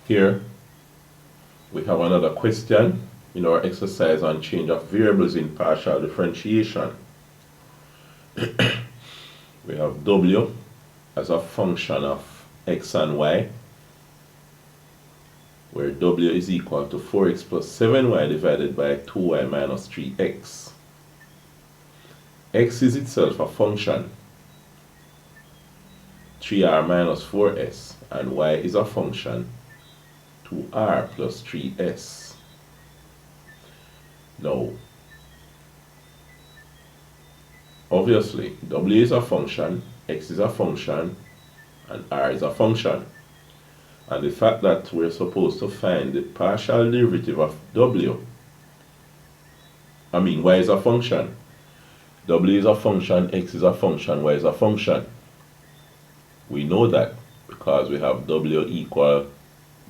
Here we have another question in our exercise on change of variables in partial differentiation. We have w as a function of x and y, where w is equal to 4x plus 7y divided by 2y minus 3x. X is itself a function, 3r minus 4s, and y is a function, 2r plus 3s. Now, obviously, w is a function, x is a function, and r is a function. And the fact that we're supposed to find the partial derivative of y is a function, w is a function, x is a function, y is a function. We know that because we have w equal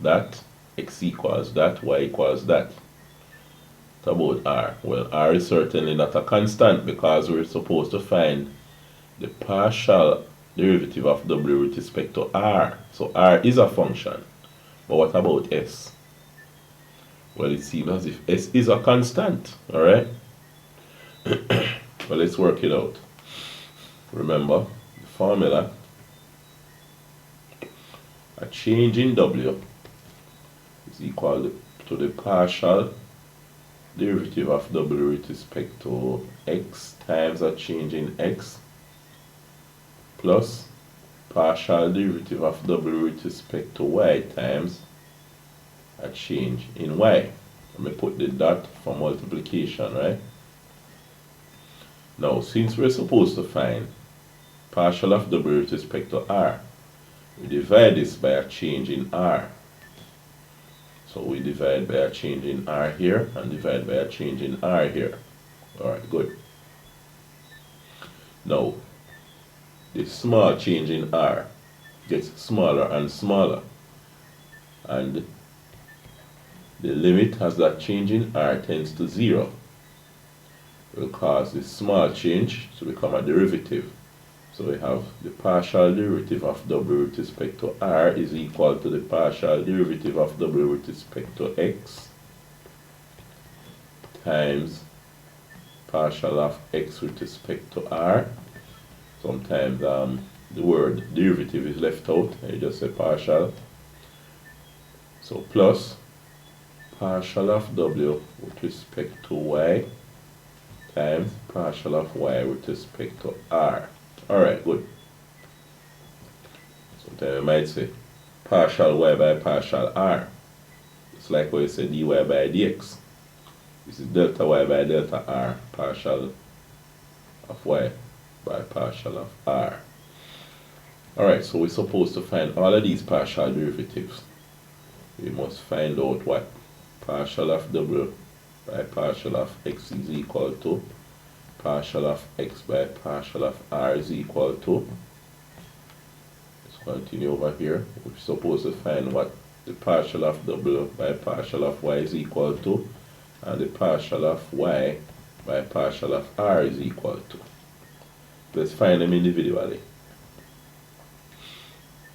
that, x equals that, y equals that. What about r? Well, r is certainly not a constant because we're supposed to find the partial derivative of w with respect to r. So r is a function. But what about s? Well, it seems as if s is a constant, alright? Well, let's work it out. Remember the formula. A change in w is equal to the partial derivative of w with respect to x times a change in x plus partial derivative of w with respect to y times a change in y. Let me put the dot for multiplication, right? Now, since we're supposed to find partial of w with respect to r, we divide this by a change in r. So we divide by a change in r here and divide by a change in r here. Alright, good. Now, this small change in r gets smaller and smaller, and the limit as that change in r tends to 0 will cause this small change to become a derivative. So we have the partial derivative of w with respect to r is equal to the partial derivative of w with respect to x times partial of x with respect to r. Sometimes the word derivative is left out, you just say partial. So plus partial of w with respect to y times partial of y with respect to r. Alright, good. Sometimes you might say partial y by partial r. It's like what you say dy by dx. This is delta y by delta r, partial of y by partial of r. Alright, so we're supposed to find all of these partial derivatives. We must find out what partial of w by partial of x is equal to, partial of x by partial of r is equal to. Let's continue over here. We're supposed to find what the partial of w by partial of y is equal to, and the partial of y by partial of r is equal to. Let's find them individually.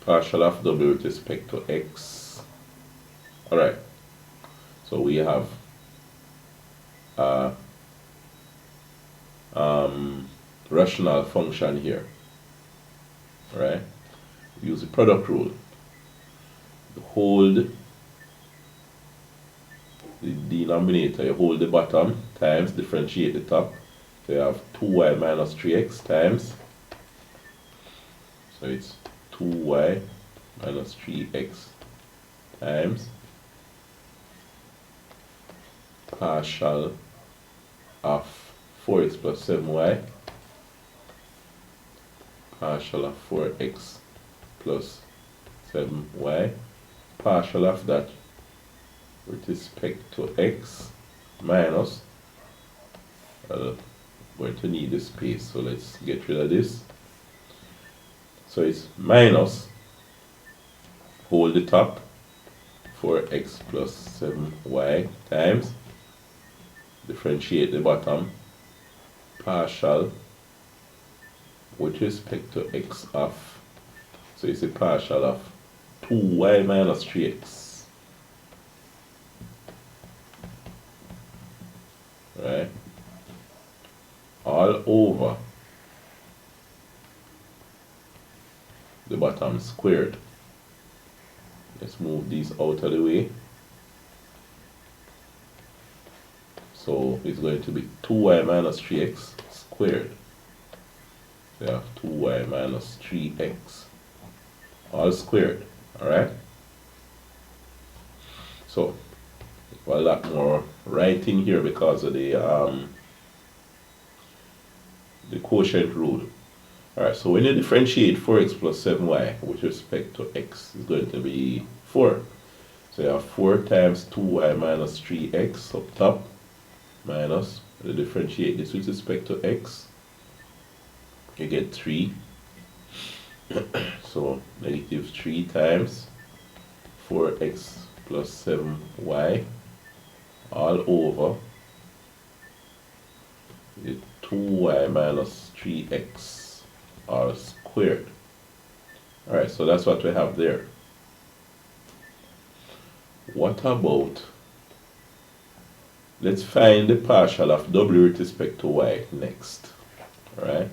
Partial of w with respect to x. Alright, so we have a rational function here. Right? Use the product rule. Hold the denominator, you hold the bottom times differentiate the top. So you have 2y minus 3x times, so it's 2y minus 3x times partial of 4x plus 7y, partial of 4x plus 7y, partial of that with respect to x minus, we're going to need the space, so let's get rid of this. So it's minus, hold the top, 4x plus 7y times, differentiate the bottom, partial with respect to x of, so it's a partial of 2y minus 3x. right, all over the bottom squared. Let's move these out of the way. So it's going to be 2y minus 3x squared. So you have 2y minus 3x all squared. Alright? So a lot more writing here because of the quotient rule. Alright, so when you differentiate 4x plus 7y with respect to x, is going to be 4. So you have 4 times 2y minus 3x up top, minus, you differentiate this with respect to x, you get 3. So negative 3 times 4x plus 7y all over the 2y minus 3x all squared. Alright, so that's what we have there. What about, let's find the partial of w with respect to y next. Alright,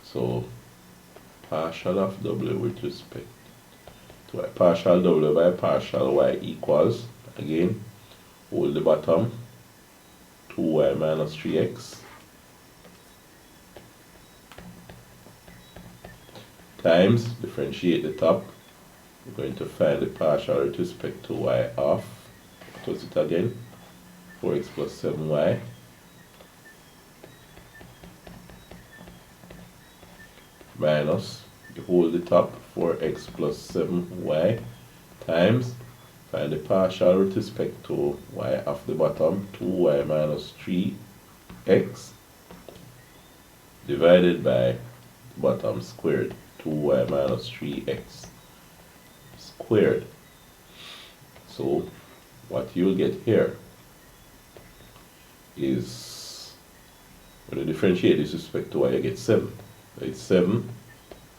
so partial of w with respect to y, partial w by partial y equals, again, hold the bottom, 2y minus 3x times, differentiate the top, we're going to find the partial with respect to y of, what was it again, 4x plus 7y minus, you hold the top, 4x plus 7y times, find the partial with respect to y of the bottom, 2y minus 3x divided by bottom squared, 2y minus 3x squared. So what you'll get here is, when you differentiate this with respect to y, you get 7. So it's 7,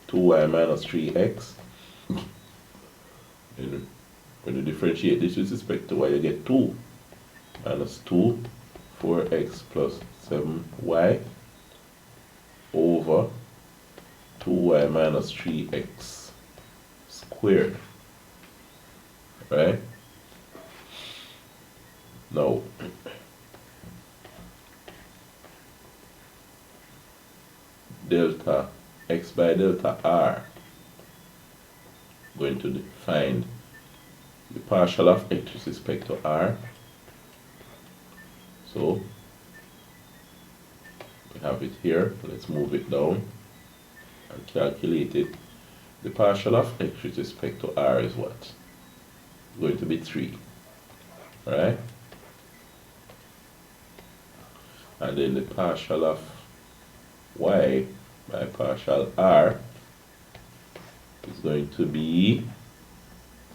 2y minus 3x. And when you differentiate this with respect to y, you get 2 minus 2, 4x plus 7y over 2y minus 3x squared. Right? Now, delta x by delta r, going to find the partial of x with respect to r. So we have it here. Let's move it down and calculate it. The partial of x with respect to r is what? Going to be 3. Right? And then the partial of y by partial r is going to be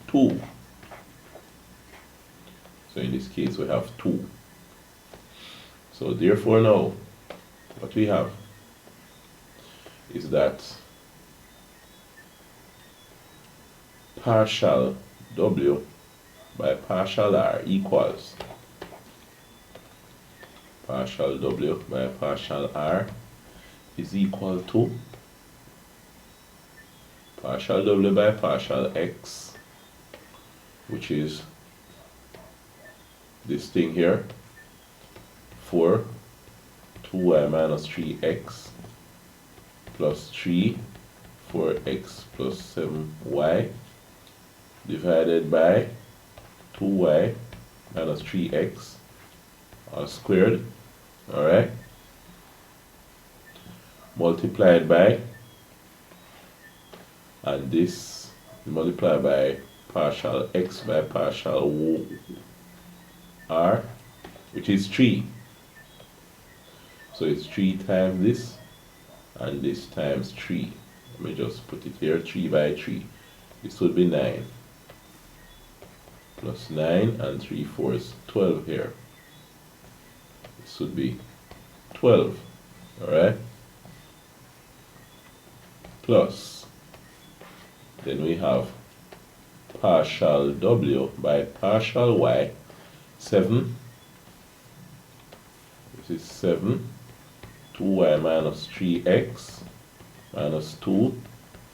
2. So in this case we have 2. So therefore now what we have is that partial w by partial r equals partial w by partial r is equal to partial w by partial x, which is this thing here, 4 2y minus 3x plus 3 4x plus 7y divided by 2y minus 3x all squared, alright, multiplied by, and this multiplied by partial x by partial r, which is 3. So it's 3 times this, and this times 3. Let me just put it here, 3 by 3. This would be 9. Plus 9 and 3/4, 12 here. This would be 12. Alright? Plus, then we have partial w by partial y 7. This is 7. 2y minus 3x minus 2.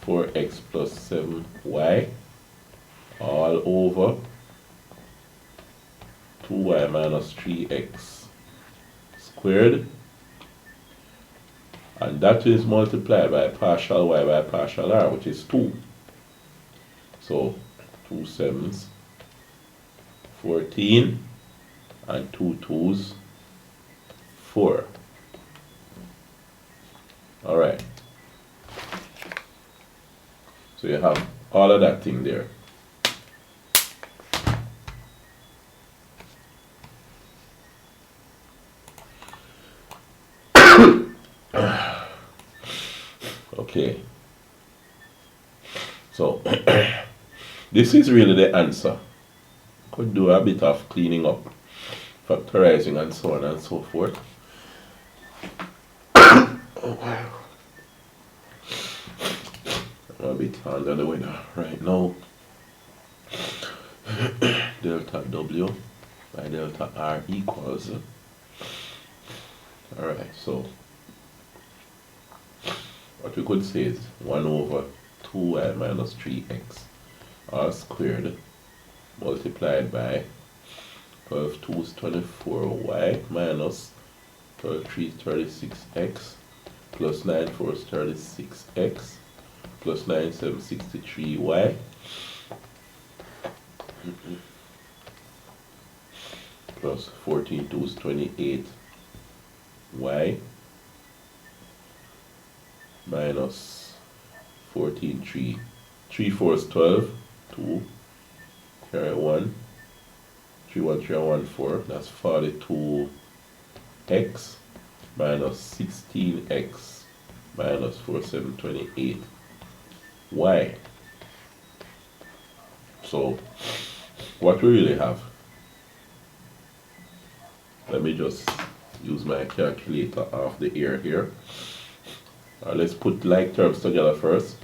4x plus 7y all over 2y minus 3x squared, and that is multiplied by partial y by partial r, which is 2. So 2 sevens 14 and 2 twos 4. Alright, so you have all of that thing there. Okay, so this is really the answer. Could do a bit of cleaning up, factorizing and so on and so forth. Oh wow, I'm a bit under the weather right now. Delta W by delta R equals, alright, so what we could say is 1 over 2y minus 3x all squared multiplied by 12 2's 24y minus 12 3's 36x plus 9 4's 36x plus 9 7 63y plus 14 2's 28y minus 14 3 3 4's 12 2 carry 1 3 1 3 1 4, that's 42x minus 16x minus 4 7 28 y. So what we really have, let me just use my calculator off the air here. Let's put like terms together first.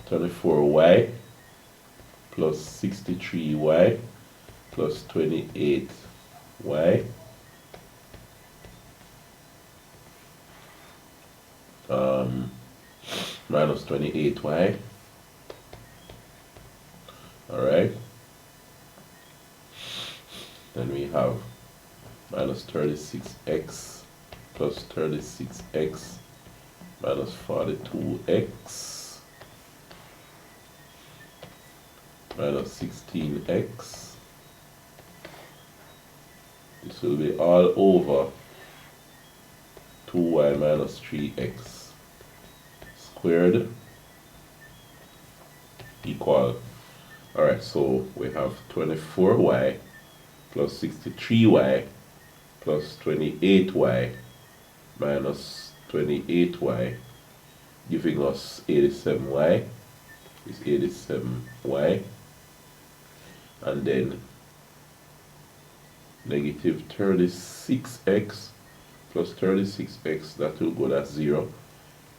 24y plus 63y plus 28y minus 28y. Alright, then we have minus 36x plus 36x minus 42x minus 16x. This will be all over 2y minus 3x squared equal, alright, so we have 24y plus 63y plus 28y minus 28y giving us 87y, is 87y, and then negative 36x plus 36x, that will go, that's 0,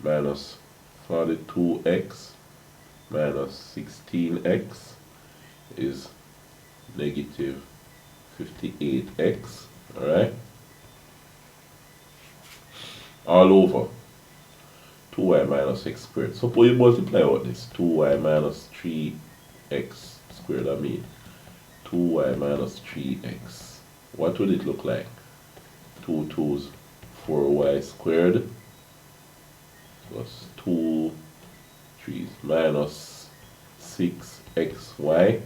minus 42x minus 16x is negative 58x, alright, all over 2y minus x squared. Suppose you multiply out this 2y minus 3x squared, I mean 2y minus 3x, what would it look like? 2 2's 4y squared plus 2 3's minus 6xy,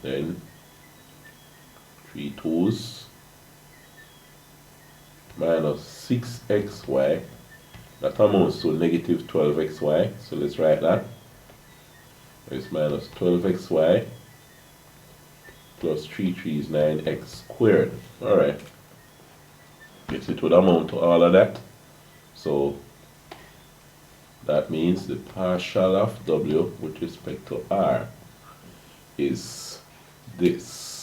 then 3 2's minus 6xy, that amounts to negative 12xy, so let's write that. It's minus 12xy plus 3 3's 9x squared. Alright, yes, it would amount to all of that. So that means the partial of W with respect to R is this.